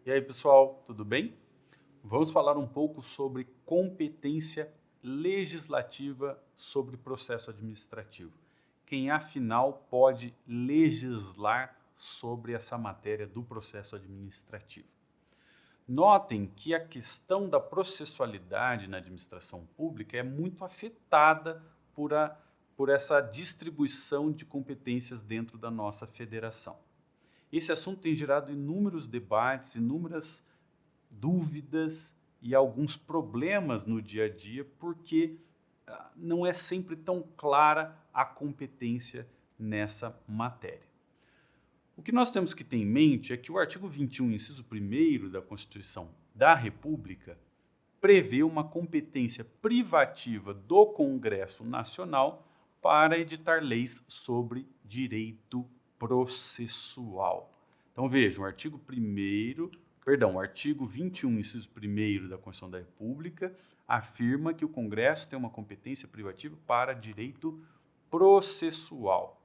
E aí, pessoal, tudo bem? Vamos falar um pouco sobre competência legislativa sobre processo administrativo. Quem, afinal, pode legislar sobre essa matéria do processo administrativo? Notem que a questão da processualidade na administração pública é muito afetada por essa distribuição de competências dentro da nossa federação. Esse assunto tem gerado inúmeros debates, inúmeras dúvidas e alguns problemas no dia a dia, porque não é sempre tão clara a competência nessa matéria. O que nós temos que ter em mente é que o artigo 21, inciso 1º da Constituição da República prevê uma competência privativa do Congresso Nacional para editar leis sobre direito processual. Então vejam, o artigo 21, inciso 1º da Constituição da República afirma que o Congresso tem uma competência privativa para direito processual.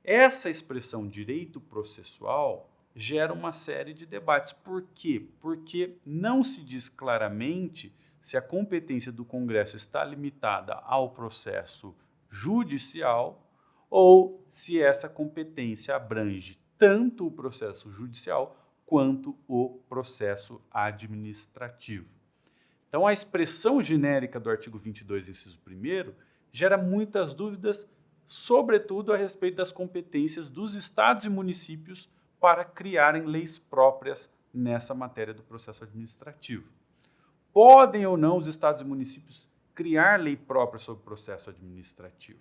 Essa expressão direito processual gera uma série de debates. Por quê? Porque não se diz claramente se a competência do Congresso está limitada ao processo judicial ou se essa competência abrange tanto o processo judicial quanto o processo administrativo. Então, a expressão genérica do artigo 22, inciso 1º, gera muitas dúvidas, sobretudo a respeito das competências dos estados e municípios para criarem leis próprias nessa matéria do processo administrativo. Podem ou não os estados e municípios criar lei própria sobre o processo administrativo?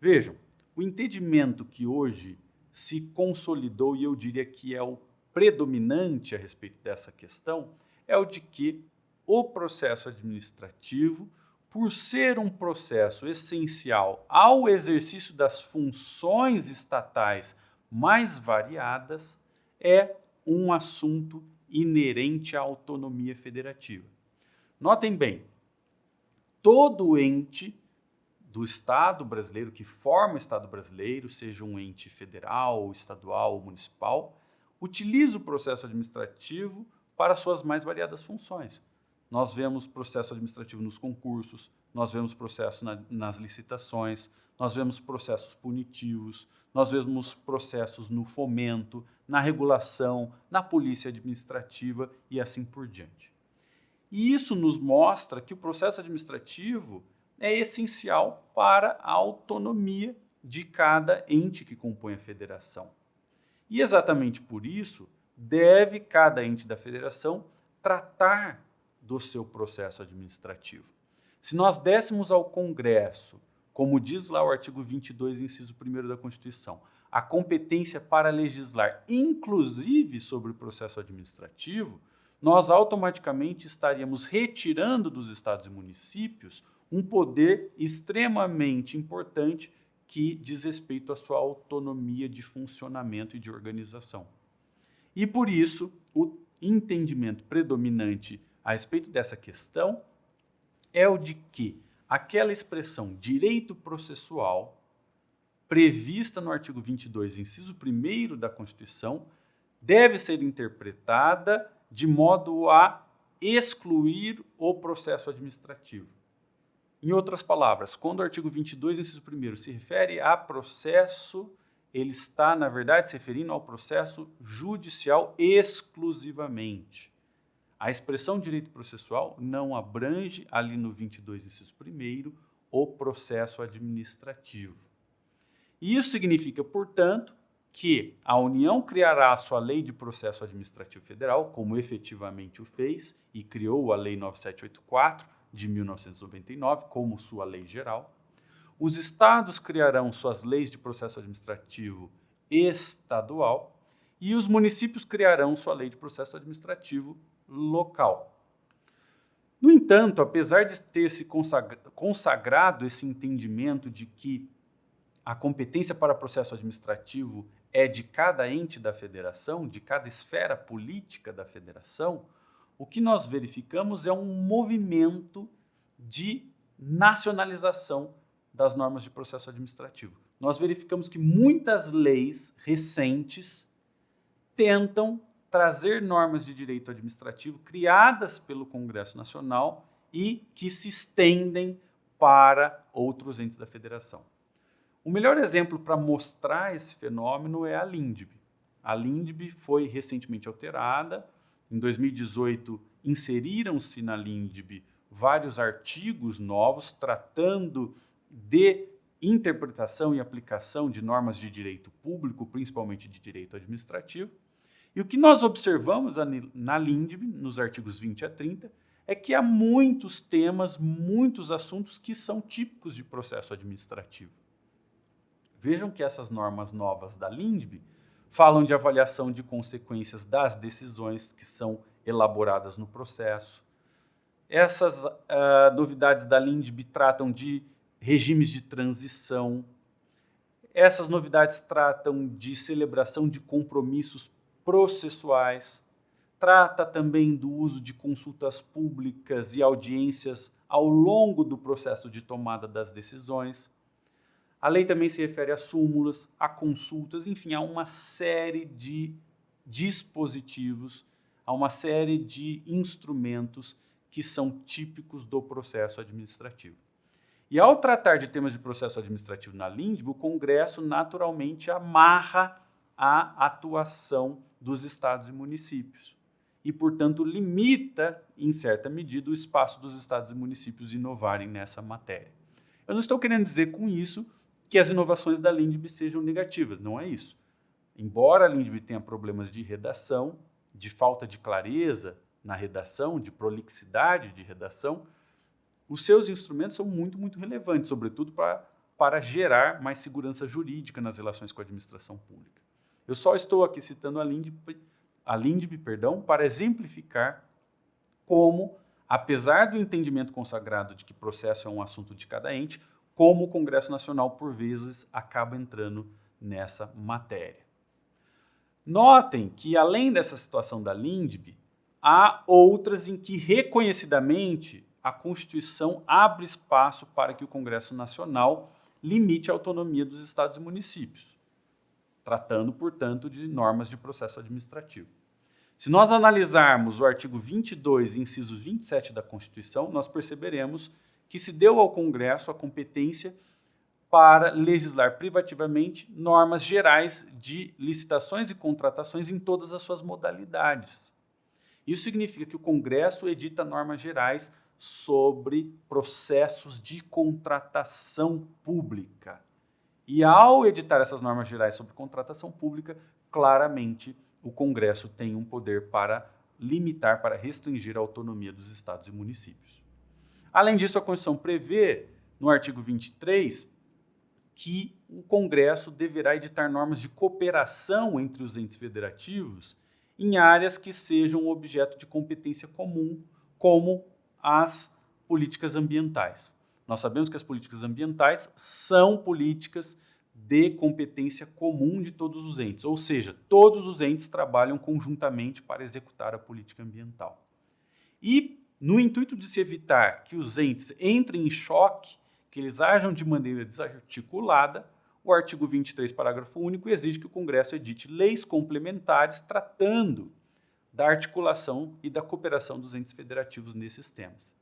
Vejam, o entendimento que hoje se consolidou, e eu diria que é o predominante a respeito dessa questão, é o de que o processo administrativo, por ser um processo essencial ao exercício das funções estatais mais variadas, é um assunto inerente à autonomia federativa. Notem bem, todo ente do Estado brasileiro, que forma o Estado brasileiro, seja um ente federal, estadual ou municipal, utiliza o processo administrativo para suas mais variadas funções. Nós vemos processo administrativo nos concursos, nós vemos processo nas licitações, nós vemos processos punitivos, nós vemos processos no fomento, na regulação, na polícia administrativa e assim por diante. E isso nos mostra que o processo administrativo é essencial para a autonomia de cada ente que compõe a federação. E exatamente por isso, deve cada ente da federação tratar do seu processo administrativo. Se nós dessemos ao Congresso, como diz lá o artigo 22, inciso 1º da Constituição, a competência para legislar, inclusive sobre o processo administrativo, nós automaticamente estaríamos retirando dos estados e municípios um poder extremamente importante que diz respeito à sua autonomia de funcionamento e de organização. E por isso, o entendimento predominante a respeito dessa questão é o de que aquela expressão direito processual, prevista no artigo 22, inciso 1º da Constituição, deve ser interpretada de modo a excluir o processo administrativo. Em outras palavras, quando o artigo 22, inciso 1º, se refere a processo, ele está, na verdade, se referindo ao processo judicial exclusivamente. A expressão direito processual não abrange, ali no 22, inciso 1º, o processo administrativo. E isso significa, portanto, que a União criará a sua lei de processo administrativo federal, como efetivamente o fez, e criou a Lei 9784, de 1999, como sua lei geral. Os estados criarão suas leis de processo administrativo estadual e os municípios criarão sua lei de processo administrativo local. No entanto, apesar de ter se consagrado esse entendimento de que a competência para processo administrativo é de cada ente da federação, de cada esfera política da federação, o que nós verificamos é um movimento de nacionalização das normas de processo administrativo. Nós verificamos que muitas leis recentes tentam trazer normas de direito administrativo criadas pelo Congresso Nacional e que se estendem para outros entes da federação. O melhor exemplo para mostrar esse fenômeno é a LINDB. A LINDB foi recentemente alterada. Em 2018, inseriram-se na LINDB vários artigos novos tratando de interpretação e aplicação de normas de direito público, principalmente de direito administrativo. E o que nós observamos na LINDB, nos artigos 20 a 30, é que há muitos temas, muitos assuntos que são típicos de processo administrativo. Vejam que essas normas novas da LINDB falam de avaliação de consequências das decisões que são elaboradas no processo. Essas novidades da LINDB tratam de regimes de transição. Essas novidades tratam de celebração de compromissos processuais. Trata também do uso de consultas públicas e audiências ao longo do processo de tomada das decisões. A lei também se refere a súmulas, a consultas, enfim, a uma série de dispositivos, a uma série de instrumentos que são típicos do processo administrativo. E ao tratar de temas de processo administrativo na LINDB, o Congresso naturalmente amarra a atuação dos estados e municípios e, portanto, limita, em certa medida, o espaço dos estados e municípios inovarem nessa matéria. Eu não estou querendo dizer com isso que as inovações da LINDB sejam negativas, não é isso. Embora a LINDB tenha problemas de redação, de falta de clareza na redação, de prolixidade de redação, os seus instrumentos são muito relevantes, sobretudo para gerar mais segurança jurídica nas relações com a administração pública. Eu só estou aqui citando a LINDB, para exemplificar como, apesar do entendimento consagrado de que processo é um assunto de cada ente, como o Congresso Nacional, por vezes, acaba entrando nessa matéria. Notem que, além dessa situação da LINDB, há outras em que, reconhecidamente, a Constituição abre espaço para que o Congresso Nacional limite a autonomia dos estados e municípios, tratando, portanto, de normas de processo administrativo. Se nós analisarmos o artigo 22, inciso 27 da Constituição, nós perceberemos que se deu ao Congresso a competência para legislar privativamente normas gerais de licitações e contratações em todas as suas modalidades. Isso significa que o Congresso edita normas gerais sobre processos de contratação pública. E ao editar essas normas gerais sobre contratação pública, claramente o Congresso tem um poder para limitar, para restringir a autonomia dos estados e municípios. Além disso, a Constituição prevê, no artigo 23, que o Congresso deverá editar normas de cooperação entre os entes federativos em áreas que sejam objeto de competência comum, como as políticas ambientais. Nós sabemos que as políticas ambientais são políticas de competência comum de todos os entes, ou seja, todos os entes trabalham conjuntamente para executar a política ambiental. E, no intuito de se evitar que os entes entrem em choque, que eles ajam de maneira desarticulada, o artigo 23, parágrafo único, exige que o Congresso edite leis complementares tratando da articulação e da cooperação dos entes federativos nesses temas.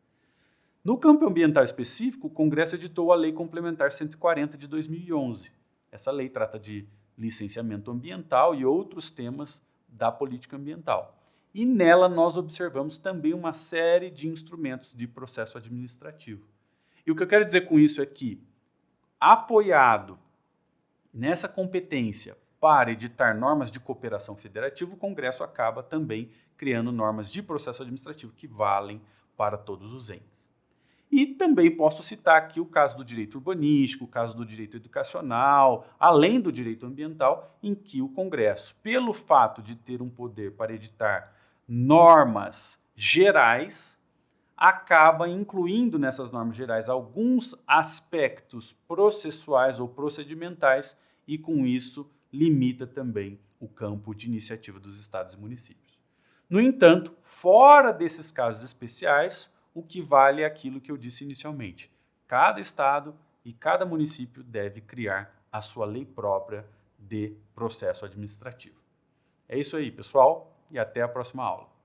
No campo ambiental específico, o Congresso editou a Lei Complementar 140 de 2011. Essa lei trata de licenciamento ambiental e outros temas da política ambiental. E nela nós observamos também uma série de instrumentos de processo administrativo. E o que eu quero dizer com isso é que, apoiado nessa competência para editar normas de cooperação federativa, o Congresso acaba também criando normas de processo administrativo que valem para todos os entes. E também posso citar aqui o caso do direito urbanístico, o caso do direito educacional, além do direito ambiental, em que o Congresso, pelo fato de ter um poder para editar normas gerais, acaba incluindo nessas normas gerais alguns aspectos processuais ou procedimentais e, com isso, limita também o campo de iniciativa dos estados e municípios. No entanto, fora desses casos especiais, o que vale é aquilo que eu disse inicialmente. Cada estado e cada município deve criar a sua lei própria de processo administrativo. É isso aí, pessoal. e até a próxima aula.